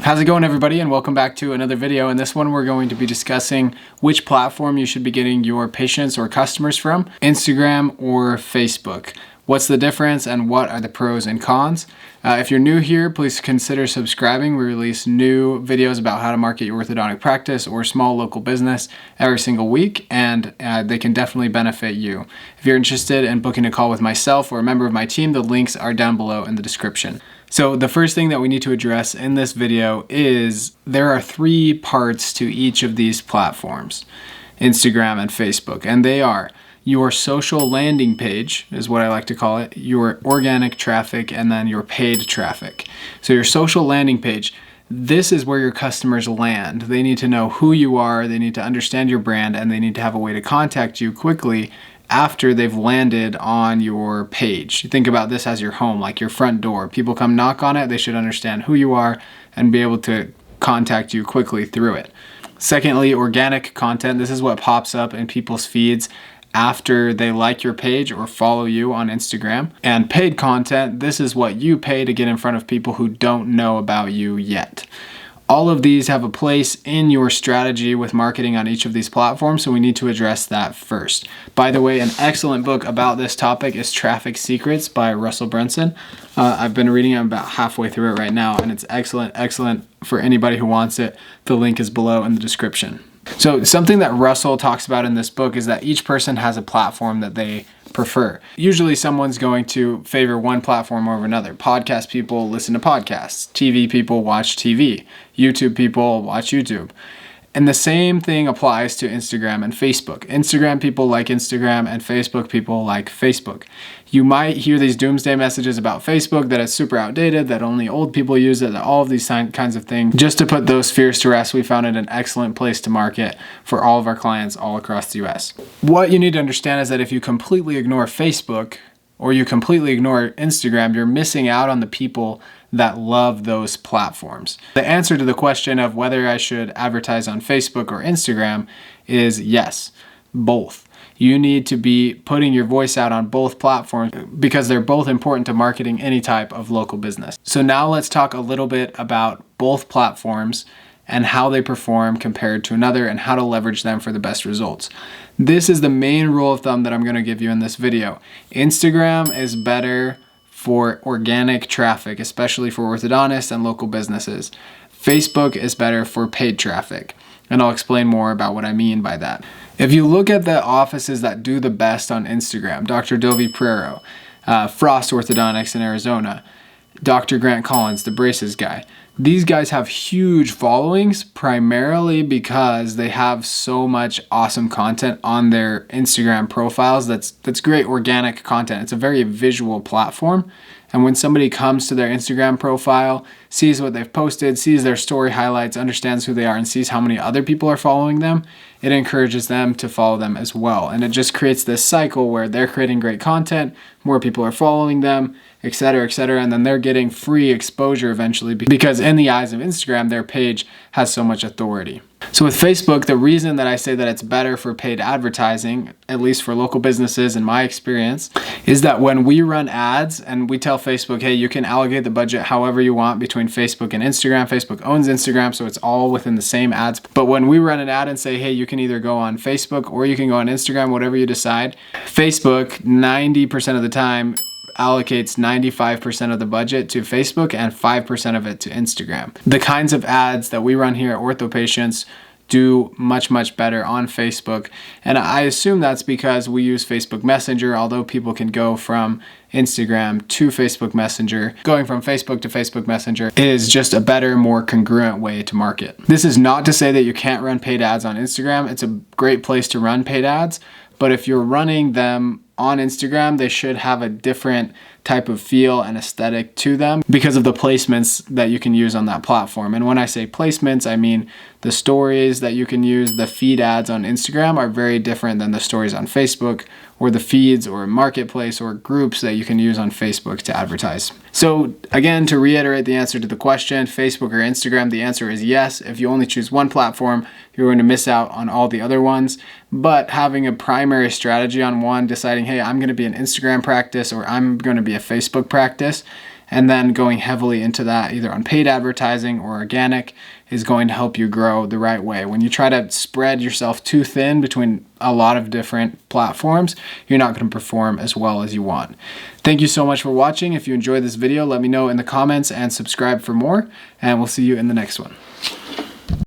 How's it going, everybody, and welcome back to another video. In this one, we're going to be discussing which platform you should be getting your patients or customers from, Instagram or Facebook. What's the difference and what are the pros and cons? If you're new here, please consider subscribing. We release new videos about how to market your orthodontic practice or small local business every single week, and they can definitely benefit you. If you're interested in booking a call with myself or a member of my team, the links are down below in the description. So the first thing that we need to address in this video is there are three parts to each of these platforms, Instagram and Facebook, and they are your social landing page, is what I like to call it, your organic traffic, and then your paid traffic. So your social landing page, this is where your customers land. They need to know who you are, they need to understand your brand, and they need to have a way to contact you quickly after they've landed on your page. Think about this as your home, like your front door. People come knock on it, they should understand who you are and be able to contact you quickly through it. Secondly, organic content. This is what pops up in people's feeds after they like your page or follow you on Instagram. And paid content, this is what you pay to get in front of people who don't know about you yet. All of these have a place in your strategy with marketing on each of these platforms, so we need to address that first. By the way, an excellent book about this topic is Traffic Secrets by Russell Brunson. I've been reading it about halfway through it right now, and it's excellent for anybody who wants it. The link is below in the description. So something that Russell talks about in this book is that each person has a platform that they prefer. Usually someone's going to favor one platform over another. Podcast people listen to podcasts. TV people watch TV. YouTube people watch YouTube. And the same thing applies to Instagram and Facebook. Instagram people like Instagram and Facebook people like Facebook. You might hear these doomsday messages about Facebook that it's super outdated, that only old people use it, that all of these kinds of things. Just to put those fears to rest, we found it an excellent place to market for all of our clients all across the US. What you need to understand is that if you completely ignore Facebook or you completely ignore Instagram, you're missing out on the people that love those platforms. The answer to the question of whether I should advertise on Facebook or Instagram is yes, both. You need to be putting your voice out on both platforms because they're both important to marketing any type of local business. So now let's talk a little bit about both platforms and how they perform compared to another and how to leverage them for the best results. This is the main rule of thumb that I'm going to give you in this video. Instagram is better for organic traffic, especially for orthodontists and local businesses. Facebook is better for paid traffic, and I'll explain more about what I mean by that. If you look at the offices that do the best on Instagram, Dr. Dovi Prero, Frost Orthodontics in Arizona, Dr. Grant Collins, the braces guy. These guys have huge followings primarily because they have so much awesome content on their Instagram profiles. That's great organic content. It's a very visual platform. And when somebody comes to their Instagram profile, sees what they've posted, sees their story highlights, understands who they are, and sees how many other people are following them, it encourages them to follow them as well. And it just creates this cycle where they're creating great content, more people are following them, etc., and then they're getting free exposure eventually because in the eyes of Instagram, their page has so much authority. So with Facebook, the reason that I say that it's better for paid advertising, at least for local businesses in my experience, is that when we run ads and we tell Facebook, hey, you can allocate the budget however you want between Facebook and Instagram. Facebook owns Instagram, so it's all within the same ads. But when we run an ad and say, hey, you can either go on Facebook or you can go on Instagram, whatever you decide, Facebook 90% of the time allocates 95% of the budget to Facebook and 5% of it to Instagram. The kinds of ads that we run here at OrthoPatients do much better on Facebook, and I assume that's because we use Facebook Messenger. Although people can go from Instagram to Facebook Messenger, going from Facebook to Facebook Messenger is just a better, more congruent way to market. This is not to say that you can't run paid ads on Instagram. It's a great place to run paid ads, but if you're running them on Instagram, they should have a different type of feel and aesthetic to them because of the placements that you can use on that platform. And when I say placements, I mean the stories that you can use. The feed ads on Instagram are very different than the stories on Facebook, or the feeds or marketplace or groups that you can use on Facebook to advertise. So again, to reiterate the answer to the question, Facebook or Instagram, the answer is yes. If you only choose one platform, you're going to miss out on all the other ones. But having a primary strategy on one, deciding, hey, I'm going to be an Instagram practice or I'm going to be a Facebook practice, and then going heavily into that either on paid advertising or organic is going to help you grow the right way. When you try to spread yourself too thin between a lot of different platforms, you're not going to perform as well as you want. Thank you so much for watching. If you enjoyed this video, let me know in the comments and subscribe for more, and we'll see you in the next one.